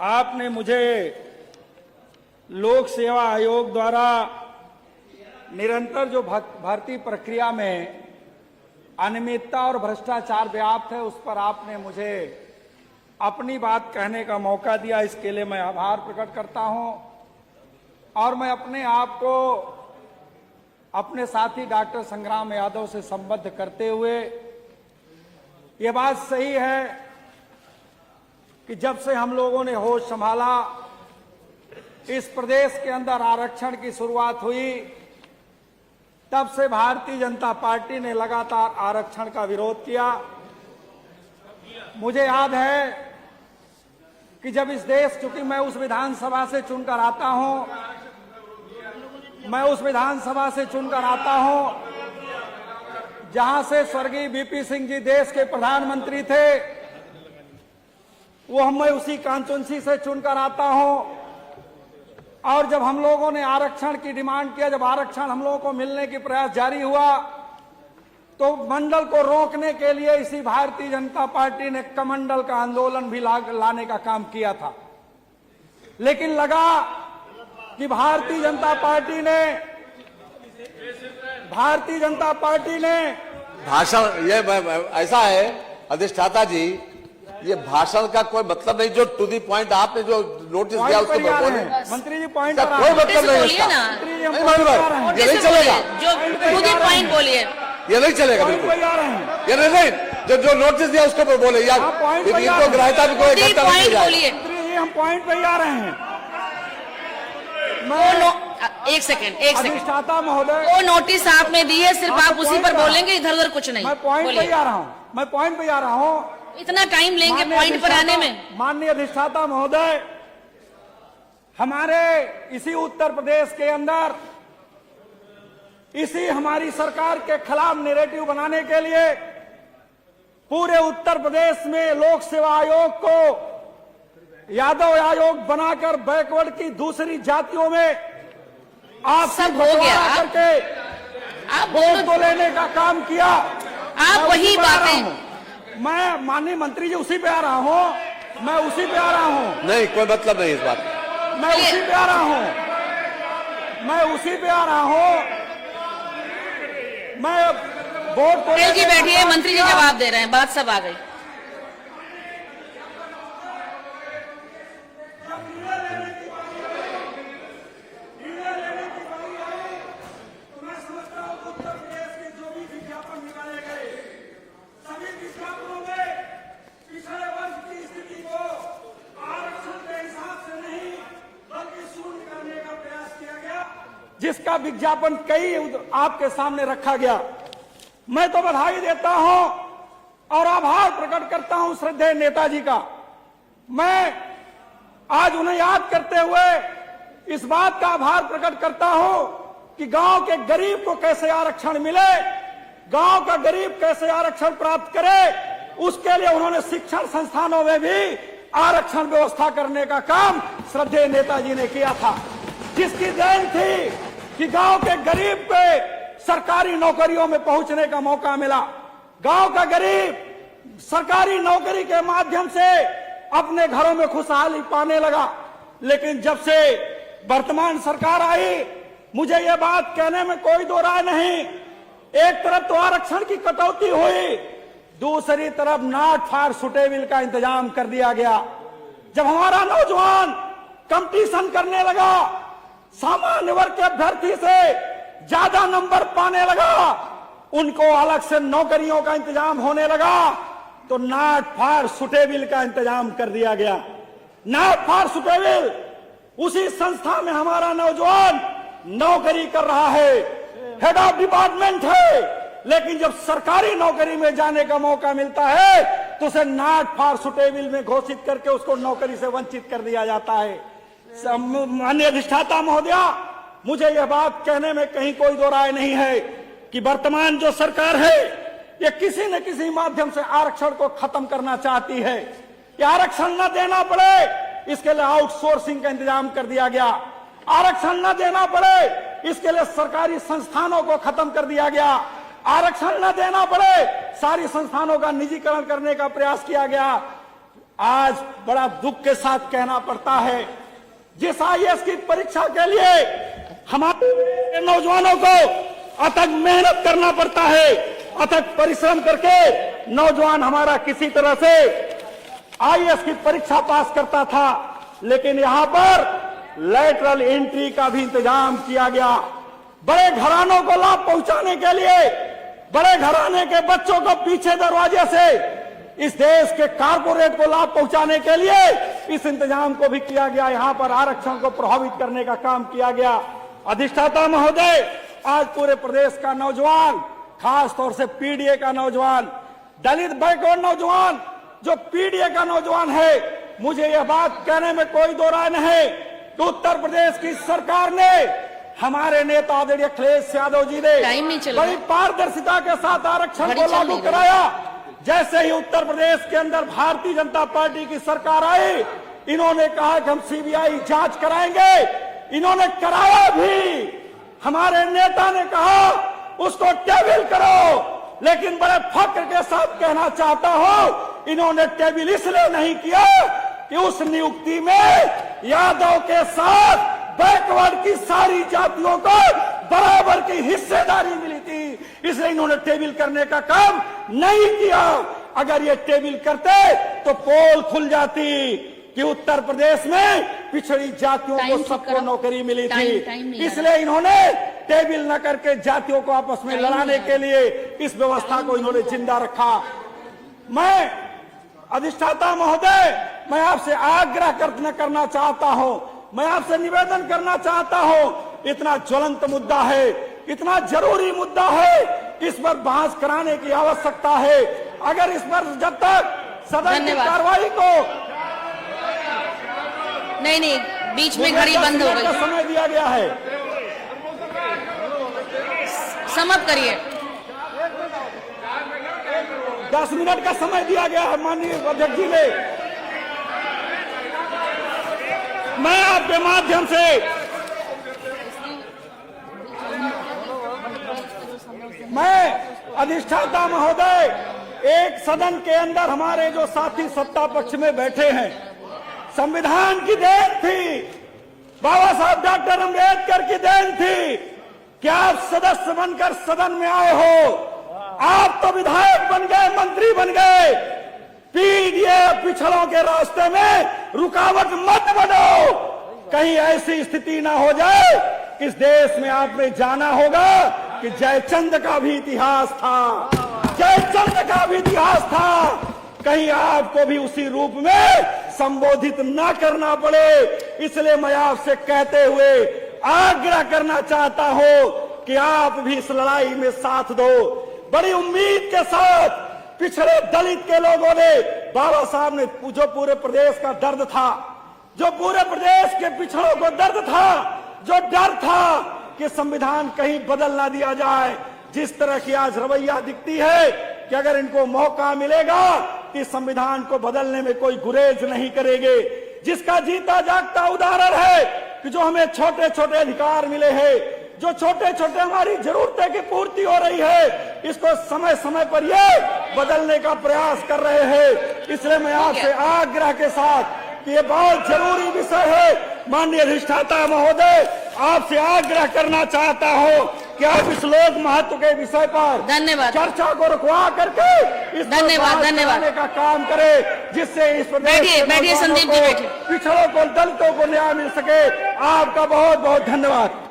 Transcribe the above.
आपने मुझे लोक सेवा आयोग द्वारा निरंतर जो भर्ती प्रक्रिया में अनियमितता और भ्रष्टाचार व्याप्त है, उस पर आपने मुझे अपनी बात कहने का मौका दिया। इसके लिए मैं आभार प्रकट करता हूं और मैं अपने आप को अपने साथी डॉक्टर संग्राम यादव से संबद्ध करते हुए ये बात सही है कि जब से हम लोगों ने होश संभाला, इस प्रदेश के अंदर आरक्षण की शुरुआत हुई, तब से भारतीय जनता पार्टी ने लगातार आरक्षण का विरोध किया। मुझे याद है कि जब इस देश, चूंकि मैं उस विधानसभा से चुनकर आता हूं, जहां से स्वर्गीय वीपी सिंह जी देश के प्रधानमंत्री थे, वो मैं उसी कांस्टिट्यूंसी से चुनकर आता हूं। और जब हम लोगों ने आरक्षण की डिमांड किया, जब आरक्षण हम लोगों को मिलने की प्रयास जारी हुआ, तो मंडल को रोकने के लिए इसी भारतीय जनता पार्टी ने कमंडल का आंदोलन भी लाने का काम किया था। लेकिन लगा कि भारतीय जनता पार्टी ने भाषण, ये ऐसा है अधिष्ठाता जी, ये भाषण का कोई मतलब नहीं। जो टू दी पॉइंट आपने जो नोटिस दिया उसको बोले मंत्री जी, पॉइंट का कोई मतलब नहीं इसका। ये नहीं चलेगा, जो टू दी पॉइंट बोलिए, ये नहीं चलेगा बिल्कुल। ये नहीं, जो नोटिस दिया उसको बोले यार, इनको ग्राह्यता भी कोई इकट्ठा नहीं बोलिए। हम पॉइंट पे आ रहे हैं। एक सेकंड अधिष्ठाता महोदय, वो नोटिस आपने दी है, सिर्फ आप उसी पर बोलेंगे, इधर उधर कुछ नहीं। मैं पॉइंट पे आ रहा हूं। इतना टाइम लेंगे पॉइंट पर आने में? माननीय अधिष्ठाता महोदय, हमारे इसी उत्तर प्रदेश के अंदर इसी हमारी सरकार के खिलाफ नैरेटिव बनाने के लिए पूरे उत्तर प्रदेश में लोक सेवा आयोग को यादव आयोग बनाकर बैकवर्ड की दूसरी जातियों में आप सब हो गया करके आप वोट तो लेने का काम किया। आप वही बातें, मैं माननीय मंत्री जी उसी पे आ रहा हूं, नहीं, कोई मतलब नहीं इस बात। मैं उसी पे आ रहा हूं। मैं वोट को जी बैठिए, मंत्री जी जवाब दे रहे हैं, बात सब आ गई। जिसका विज्ञापन कई आपके सामने रखा गया, मैं तो बधाई देता हूं और आभार प्रकट करता हूं श्रद्धेय नेताजी का। मैं आज उन्हें याद करते हुए इस बात का आभार प्रकट करता हूं कि गांव के गरीब को कैसे आरक्षण मिले, गांव का गरीब कैसे आरक्षण प्राप्त करे, उसके लिए उन्होंने शिक्षण संस्थानों में भी आरक्षण व्यवस्था करने का काम श्रद्धेय नेताजी ने किया था, जिसकी देन थी कि गांव के गरीब को सरकारी नौकरियों में पहुंचने का मौका मिला। गांव का गरीब सरकारी नौकरी के माध्यम से अपने घरों में खुशहाली पाने लगा। लेकिन जब से वर्तमान सरकार आई, मुझे यह बात कहने में कोई दो राय नहीं, एक तरफ तो आरक्षण की कटौती हुई, दूसरी तरफ नॉट फॉर सुटेबल का इंतजाम कर दिया गया। जब हमारा नौजवान कंपटीशन करने लगा, सामान्य वर्ग के अभ्यर्थी से ज्यादा नंबर पाने लगा, उनको अलग से नौकरियों का इंतजाम होने लगा, तो नॉट फॉर सुटेबल का इंतजाम कर दिया गया। नॉट फॉर सुटेबल, उसी संस्था में हमारा नौजवान नौकरी कर रहा है, हेड ऑफ डिपार्टमेंट है, लेकिन जब सरकारी नौकरी में जाने का मौका मिलता है तो उसे नॉट फॉर सुटेबल में घोषित करके उसको नौकरी से वंचित कर दिया जाता है। माननीय अधिष्ठाता महोदया, मुझे यह बात कहने में कहीं कोई दो राय नहीं है कि वर्तमान जो सरकार है, ये किसी न किसी माध्यम से आरक्षण को खत्म करना चाहती है। कि आरक्षण न देना पड़े, इसके लिए आउटसोर्सिंग का इंतजाम कर दिया गया। आरक्षण न देना पड़े, इसके लिए सरकारी संस्थानों को खत्म कर दिया गया। आरक्षण न देना पड़े, सारी संस्थानों का निजीकरण करने का प्रयास किया गया। आज बड़ा दुख के साथ कहना पड़ता है, जिस आईएएस की परीक्षा के लिए हमारे नौजवानों को अथक मेहनत करना पड़ता है, अथक परिश्रम करके नौजवान हमारा किसी तरह से आईएएस की परीक्षा पास करता था, लेकिन यहां पर लैटरल एंट्री का भी इंतजाम किया गया। बड़े घरानों को लाभ पहुंचाने के लिए, बड़े घराने के बच्चों को पीछे दरवाजे से इस देश के कारपोरेट को लाभ पहुंचाने के लिए इस इंतजाम को भी किया गया। यहां पर आरक्षण को प्रभावित करने का काम किया गया। अधिष्ठाता महोदय, आज पूरे प्रदेश का नौजवान, खास तौर से पीडीए का नौजवान, दलित बैकवर्ड नौजवान, जो पीडीए का नौजवान है, मुझे यह बात कहने में कोई दो राय नहीं कि उत्तर प्रदेश की सरकार ने, हमारे नेता आदरणीय अखिलेश यादव जी ने बड़ी पारदर्शिता के साथ आरक्षण को लागू कराया। जैसे ही उत्तर प्रदेश के अंदर भारतीय जनता पार्टी की सरकार आई, इन्होंने कहा कि हम सीबीआई जांच कराएंगे, इन्होंने कराया भी। हमारे नेता ने कहा उसको टेबल करो, लेकिन बड़े फक्र के साथ कहना चाहता हूं, इन्होंने टेबल इसलिए नहीं किया कि उस नियुक्ति में यादव के साथ बैकवर्ड की सारी जातियों को बराबर की हिस्सेदारी मिली थी, इसलिए इन्होंने टेबल करने का काम नहीं किया। अगर ये टेबल करते तो पोल खुल जाती कि उत्तर प्रदेश में पिछड़ी जातियों को सबको नौकरी मिली थी। इसलिए इन्होंने टेबल न करके जातियों को आपस में लड़ाने के लिए इस व्यवस्था को इन्होंने जिंदा रखा। मैं अधिष्ठाता महोदय, मैं आपसे आग्रह करना चाहता हूं, मैं आपसे निवेदन करना चाहता हूं, इतना ज्वलंत मुद्दा है, इतना जरूरी मुद्दा है, इस पर बहस कराने की आवश्यकता है। अगर इस पर जब तक सदन की कार्रवाई को नहीं, बीच में घड़ी बंद हो गई, समय दिया गया है, समाप्त करिए। 10 मिनट का समय दिया गया है माननीय अध्यक्ष जी ने। मैं आपके माध्यम से मैं अधिष्ठाता महोदय, एक सदन के अंदर हमारे जो साथी सत्ता पक्ष में बैठे हैं, संविधान की देन थी, बाबा साहब डॉक्टर अम्बेडकर की देन थी कि आप सदस्य बनकर सदन में आए हो। आप तो विधायक बन गए, मंत्री बन गए, पीडीए पिछड़ों के रास्ते में रुकावट मत बनो। कहीं ऐसी स्थिति ना हो जाए, इस देश में आपने जाना होगा कि जयचंद का भी इतिहास था, जयचंद का भी इतिहास था, कहीं आपको भी उसी रूप में संबोधित न करना पड़े। इसलिए मैं आपसे कहते हुए आग्रह करना चाहता हूं कि आप भी इस लड़ाई में साथ दो। बड़ी उम्मीद के साथ पिछड़े दलित के लोगों ने, बाबा साहब ने, जो पूरे प्रदेश का दर्द था, जो पूरे प्रदेश के पिछड़ों को दर्द था, जो डर था कि संविधान कहीं बदल ना दिया जाए, जिस तरह की आज रवैया दिखती है कि अगर इनको मौका मिलेगा कि संविधान को बदलने में कोई गुरेज नहीं करेंगे, जिसका जीता जागता उदाहरण है कि जो हमें छोटे छोटे अधिकार मिले हैं, जो छोटे छोटे हमारी जरूरतें की पूर्ति हो रही है, इसको समय समय पर ये बदलने का प्रयास कर रहे हैं। इसलिए मैं आपसे आग्रह के साथ कि ये बहुत जरूरी विषय है, माननीय अधिष्ठाता महोदय, आपसे आग्रह करना चाहता हूं कि आप इस लोक महत्व के विषय पर धन्यवाद चर्चा को रुकवा करके इस धन्यवाद का काम करें, जिससे इस बैठिए संदीप जी, बैठिए। पिछड़ों को, दलितों को न्याय मिल सके। आपका बहुत बहुत धन्यवाद।